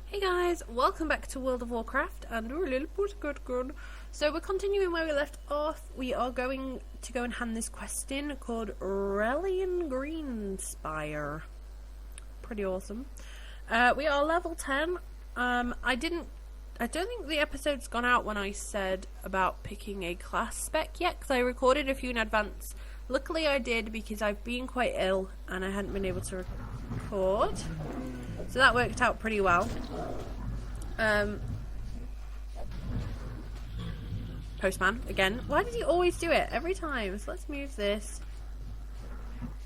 Hey guys, welcome back to World of Warcraft, and we're a little bit good. So we're continuing where we left off. We are going to go and hand this quest in called Relian Greenspire. Pretty awesome. We are level 10. I don't think the episode's gone out when I said about picking a class spec yet, because I recorded a few in advance. Luckily I did, because I've been quite ill and I hadn't been able to record. So that worked out pretty well. Postman, again. Why does he always do it? Every time. So let's move this.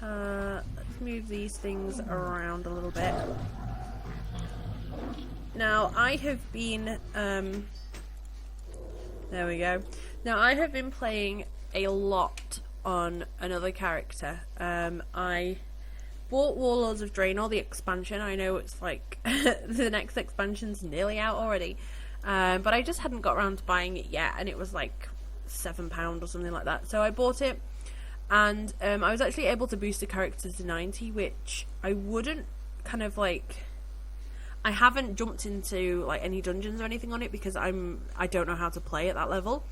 Let's move these things around a little bit. Now, I have been... there we go. Now, I have been playing a lot on another character. I bought Warlords of Draenor, the expansion. I know it's like the next expansion's nearly out already, but I just hadn't got around to buying it yet, and it was like £7 or something like that. So I bought it, and I was actually able to boost the character to 90, which I wouldn't kind of like. I haven't jumped into like any dungeons or anything on it because I don't know how to play at that level.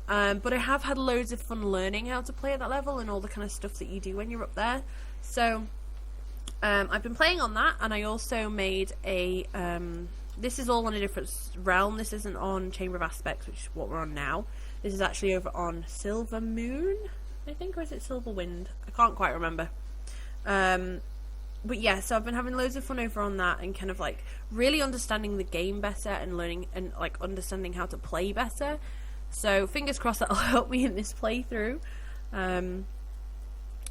But I have had loads of fun learning how to play at that level and all the kind of stuff that you do when you're up there. So I've been playing on that, and I also made a this is all on a different realm. This isn't on Chamber of Aspects, which is what we're on now. This is actually over on Silver Moon, I think, or is it Silver Wind? I can't quite remember. But yeah, so I've been having loads of fun over on that, and kind of like really understanding the game better and learning and like understanding how to play better. So fingers crossed that'll help me in this playthrough.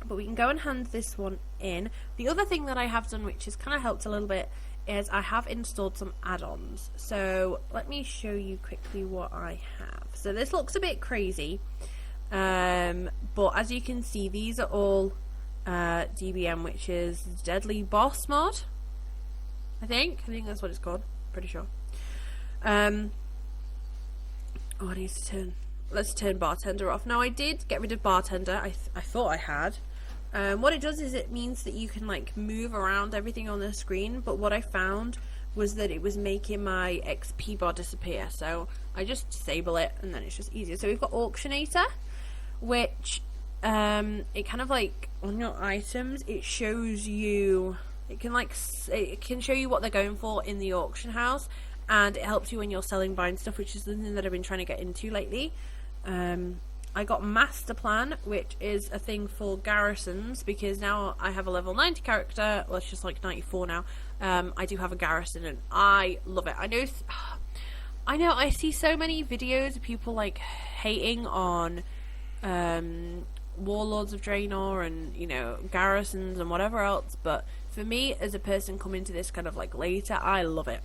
But we can go and hand this one in. The other thing that I have done, which has kind of helped a little bit, is I have installed some add-ons. So let me show you quickly what I have. So this looks a bit crazy, but as you can see, these are all DBM, which is Deadly Boss mod. I think that's what it's called. Pretty sure. Oh, I need to turn. Let's turn Bartender off. Now, I did get rid of Bartender. I thought I had. What it does is it means that you can like move around everything on the screen, but what I found was that it was making my XP bar disappear, so I just disable it and then it's just easier. So we've got Auctionator, which it kind of like on your items it shows you, it can show you what they're going for in the auction house, and it helps you when you're selling, buying stuff, which is something that I've been trying to get into lately. I got Master Plan, which is a thing for garrisons, because now I have a level 90 character. Well, it's just like 94 now. I do have a garrison, and I love it. I know I see so many videos of people like hating on Warlords of Draenor and, you know, garrisons and whatever else, but for me, as a person coming to this kind of like later, I love it.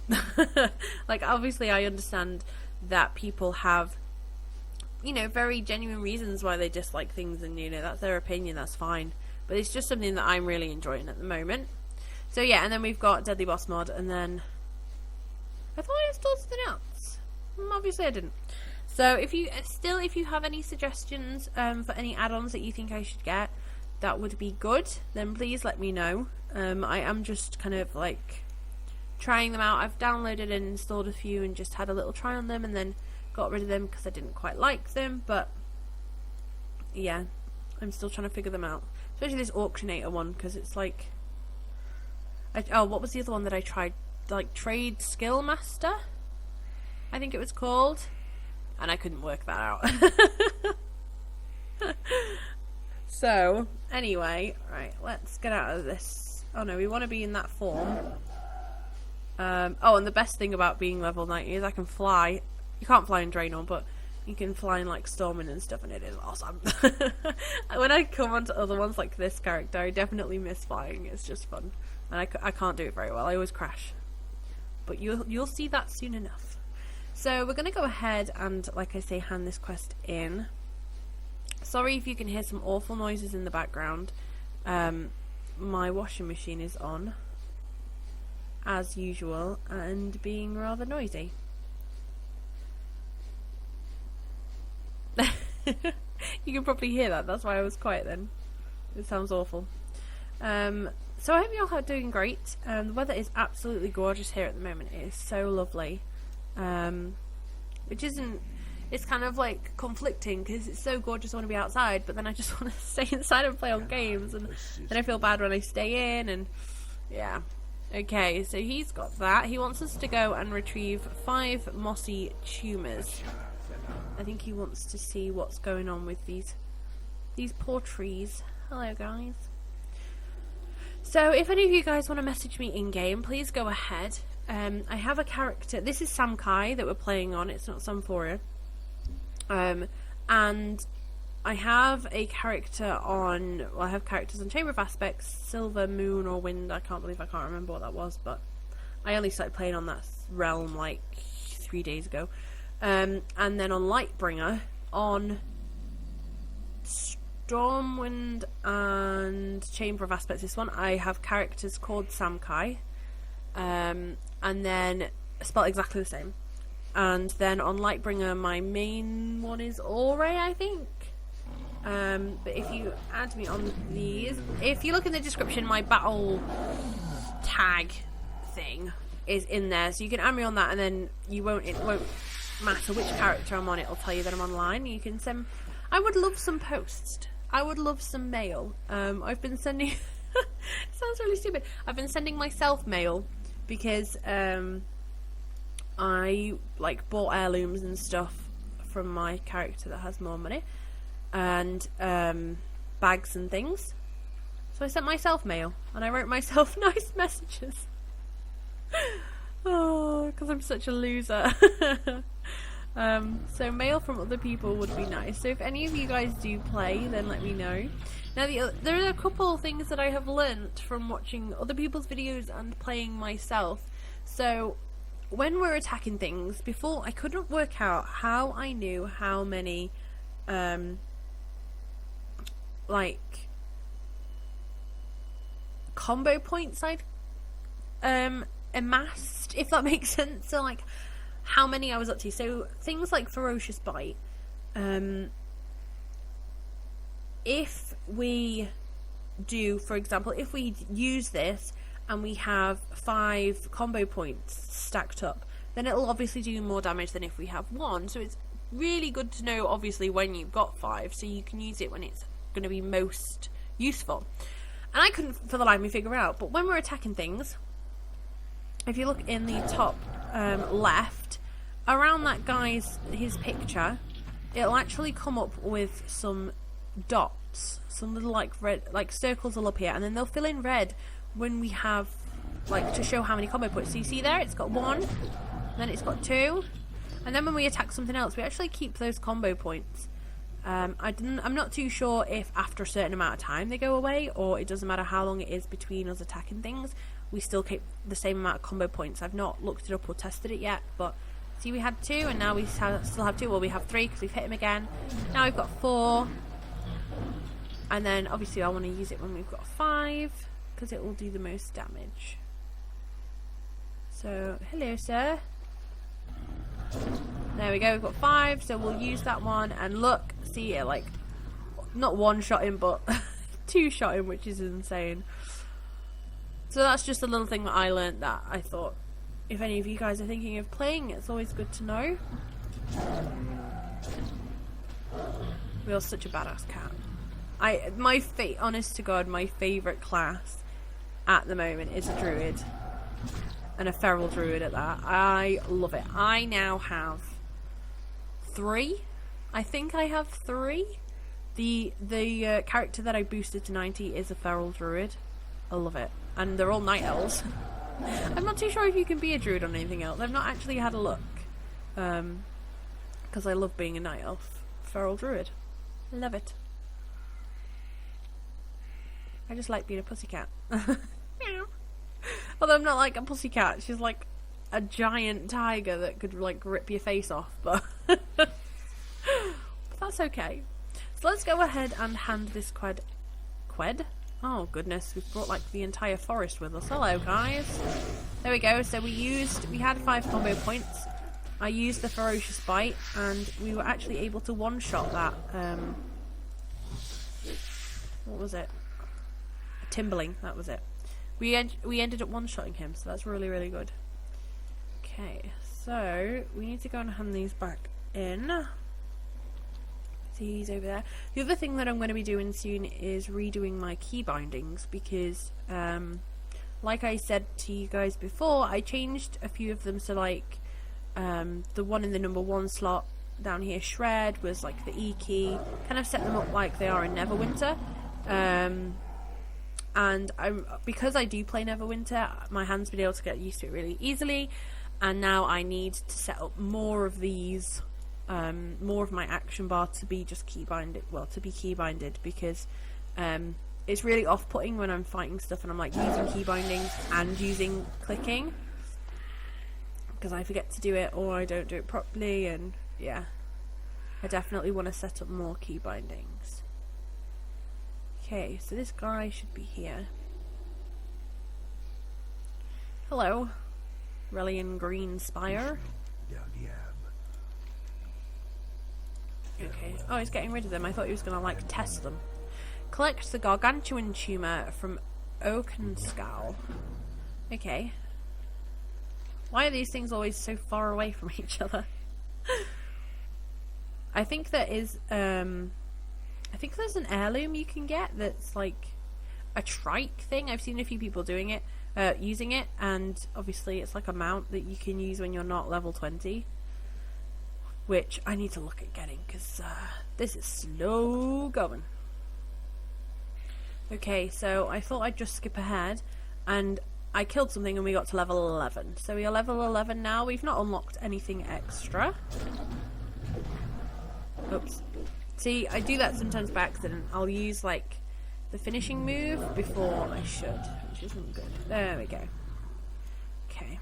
Like, obviously I understand that people have, you know, very genuine reasons why they dislike things, and, you know, that's their opinion, that's fine, but it's just something that I'm really enjoying at the moment. So yeah, and then we've got Deadly Boss mod, and then I thought I installed something else. Obviously I didn't. So if you have any suggestions for any add-ons that you think I should get, that would be good, then please let me know. I am just kind of like trying them out. I've downloaded and installed a few and just had a little try on them, and then got rid of them because I didn't quite like them. But yeah, I'm still trying to figure them out, especially this Auctionator one, because it's like what was the other one that I tried, like Trade Skill Master, I think it was called, and I couldn't work that out. So anyway, right, let's get out of this. Oh no, we want to be in that form. Oh, and the best thing about being level 90 is I can fly. You can't fly in Draenor, but you can fly in like Storming and stuff, and it is awesome. When I come onto other ones like this character, I definitely miss flying. It's just fun, and I can't do it very well. I always crash, but you'll see that soon enough. So we're gonna go ahead and, like I say, hand this quest in. Sorry if you can hear some awful noises in the background. My washing machine is on, as usual, and being rather noisy. You can probably hear that. That's why I was quiet then. It sounds awful. So I hope you're all doing great. The weather is absolutely gorgeous here at the moment. It is so lovely. Which isn't... It's kind of like conflicting because it's so gorgeous I want to be outside, but then I just want to stay inside and play on games, and then I feel bad when I stay in, and yeah. Okay, so he's got that. He wants us to go and retrieve 5 mossy tumours. I think he wants to see what's going on with these poor trees. Hello, guys. So if any of you guys want to message me in-game, please go ahead. I have a character. This is Samkaaii that we're playing on. It's not Samphorea. And I have a character on... Well, I have characters on Chamber of Aspects, Silver, Moon, or Wind. I can't remember what that was, but I only started playing on that realm like 3 days ago. And then on Lightbringer, on Stormwind and Chamber of Aspects, this one, I have characters called Samkaaii, and then spelled exactly the same. And then on Lightbringer, my main one is Aurey, I think. But if you add me on these, if you look in the description, my battle tag thing is in there, so you can add me on that, and then it won't matter which character I'm on, it'll tell you that I'm online. You can send... I would love some posts. I would love some mail. I've been sending... sounds really stupid. I've been sending myself mail because I bought heirlooms and stuff from my character that has more money, and bags and things. So I sent myself mail, and I wrote myself nice messages. Oh, because I'm such a loser. So mail from other people would be nice. So if any of you guys do play, then let me know. Now there are a couple of things that I have learnt from watching other people's videos and playing myself. So when we're attacking things, before I couldn't work out how I knew how many combo points I'd amassed, if that makes sense. So how many I was up to. So things like Ferocious Bite, if we do, for example, if we use this and we have 5 combo points stacked up, then it'll obviously do more damage than if we have 1. So it's really good to know, obviously, when you've got 5, so you can use it when it's going to be most useful. And I couldn't for the life of me figure out, but when we're attacking things, if you look in the top left, around that his picture, it'll actually come up with some dots, some little red circles will appear, and then they'll fill in red when we have to show how many combo points. So you see there, it's got 1, then it's got 2, and then when we attack something else, we actually keep those combo points. I'm not too sure if after a certain amount of time they go away, or it doesn't matter how long it is between us attacking things, we still keep the same amount of combo points. I've not looked it up or tested it yet, but see, we had 2, and now we still have 2. Well, we have 3 because we've hit him again. Now we've got 4, and then obviously I want to use it when we've got 5 because it will do the most damage. So hello, sir. There we go, we've got 5, so we'll use that one, and look, see it not one-shot him, but 2-shot him, which is insane. So that's just a little thing that I learned that I thought, if any of you guys are thinking of playing, it's always good to know. We are such a badass cat. Honest to God, my favourite class at the moment is a druid. And a feral druid at that. I love it. I now have 3. I think I have 3. The character that I boosted to 90 is a feral druid. I love it. And they're all night elves. I'm not too sure if you can be a druid on anything else. I've not actually had a look. Because I love being a night elf. Feral druid. Love it. I just like being a pussycat. Meow. Although I'm not like a pussycat. She's like a giant tiger that could rip your face off. But that's okay. So let's go ahead and hand this qued? Oh goodness, we've brought the entire forest with us. Hello guys. There we go. So we had 5 combo points. I used the Ferocious Bite, and we were actually able to one-shot that. What was it? Timbling. That was it. We ended up one-shotting him, so that's really, really good. Okay, so we need to go and hand these back in. See, he's over there. The other thing that I'm going to be doing soon is redoing my key bindings because, like I said to you guys before, I changed a few of them. So, like, the one in the number 1 slot down here, Shred, was like the E key. Kind of set them up like they are in Neverwinter. And because I do play Neverwinter, my hand's been able to get used to it really easily. And now I need to set up more of these, more of my action bar to be just key binded. Well, to be key binded because it's really off-putting when I'm fighting stuff and I'm like using key bindings and using clicking because I forget to do it or I don't do it properly. And yeah, I definitely want to set up more key bindings. Okay, so this guy should be here. Hello, Relian Green Spire. Okay. Oh, he's getting rid of them. I thought he was going to, like, test them. Collect the gargantuan tumour from Oakenskal. Okay. Why are these things always so far away from each other? I think there is, I think there's an heirloom you can get that's, like, a trike thing. I've seen a few people doing it, using it, and obviously it's like a mount that you can use when you're not level 20. Which I need to look at getting, because this is slow going. Okay, so I thought I'd just skip ahead, and I killed something and we got to level 11. So we are level 11 now. We've not unlocked anything extra. Oops. See, I do that sometimes by accident. I'll use, like, the finishing move before I should, which isn't good. There we go. Okay.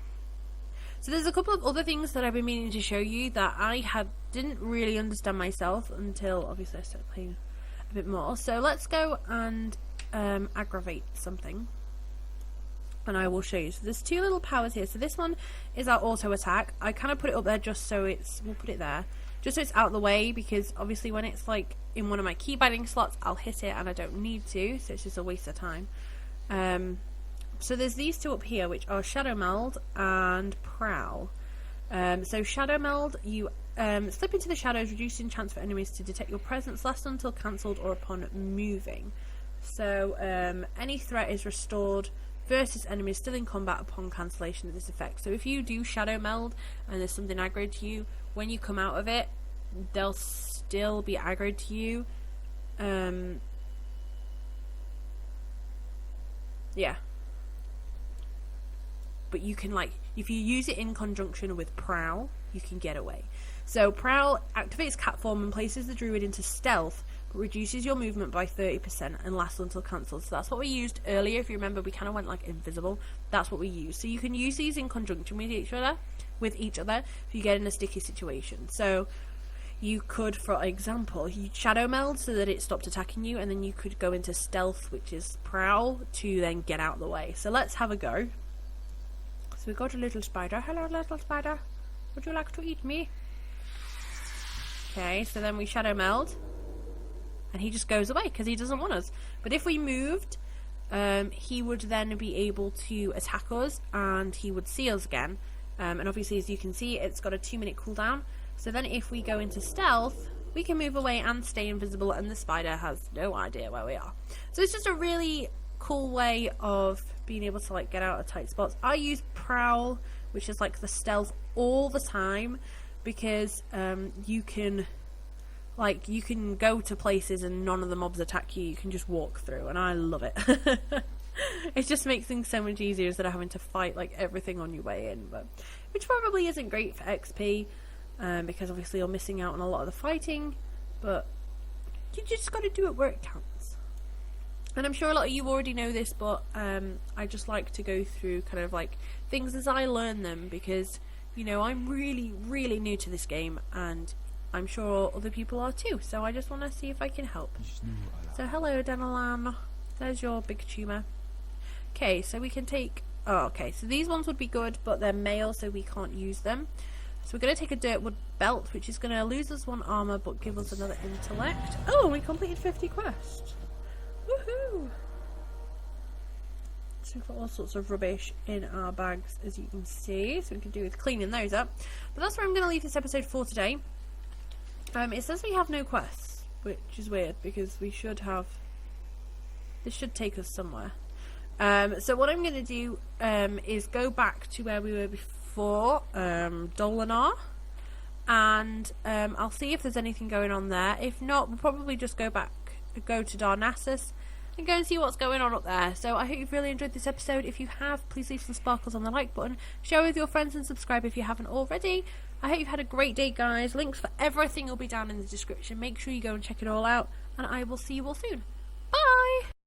So there's a couple of other things that I've been meaning to show you that I didn't really understand myself until obviously I started playing a bit more. So let's go and aggravate something and I will show you. So there's 2 little powers here. So this one is our auto attack. I kind of put it up there just so we'll put it there just so it's out of the way, because obviously when it's like in one of my key binding slots I'll hit it and I don't need to, so it's just a waste of time. So there's these 2 up here, which are Shadow Meld and Prowl. So Shadow Meld, you slip into the shadows, reducing chance for enemies to detect your presence, lasts until cancelled or upon moving. So any threat is restored versus enemies still in combat upon cancellation of this effect. So if you do Shadow Meld and there's something aggroed to you, when you come out of it, they'll still be aggroed to you. Yeah. But you can, like, if you use it in conjunction with Prowl, you can get away. So Prowl activates cat form and places the druid into stealth, but reduces your movement by 30% and lasts until cancelled. So that's what we used earlier. If you remember, we kind of went like invisible. That's what we used. So you can use these in conjunction with each other if you get in a sticky situation. So you could, for example, you Shadow Meld so that it stopped attacking you, and then you could go into stealth, which is Prowl, to then get out of the way. So let's have a go. So we got a little spider. Hello, little spider. Would you like to eat me? Okay, so then we Shadow Meld. And he just goes away because he doesn't want us. But if we moved, he would then be able to attack us and he would see us again. And obviously, as you can see, it's got a 2-minute cooldown. So then if we go into stealth, we can move away and stay invisible and the spider has no idea where we are. So it's just a really cool way of being able to, like, get out of tight spots. I use Prowl, which is like the stealth, all the time because you can go to places and none of the mobs attack you. You can just walk through, and I love it. It just makes things so much easier instead of having to fight like everything on your way in, but which probably isn't great for XP because obviously you're missing out on a lot of the fighting, but you just got to do it where it counts. And I'm sure a lot of you already know this, but I just like to go through kind of like things as I learn them because, you know, I'm really, really new to this game and I'm sure other people are too, so I just want to see if I can help. So hello, Denalan. There's your big tumour. Okay, so we can take... Oh, okay, so these ones would be good, but they're male, so we can't use them. So we're going to take a Dirtwood Belt, which is going to lose us 1 armour, but give us another intellect. Oh, we completed 50 quests. Woohoo! So we've got all sorts of rubbish in our bags, as you can see, so we can do with cleaning those up. But that's where I'm going to leave this episode for today. It says we have no quests, which is weird, because we should have... This should take us somewhere. So what I'm going to do is go back to where we were before, Dolinar, and I'll see if there's anything going on there. If not, we'll probably just go to Darnassus and go and see what's going on up there. So I hope you've really enjoyed this episode. If you have, please leave some sparkles on the like button, share with your friends and subscribe if you haven't already. I hope you've had a great day, guys. Links for everything will be down in the description. Make sure you go and check it all out, and I will see you all soon. Bye!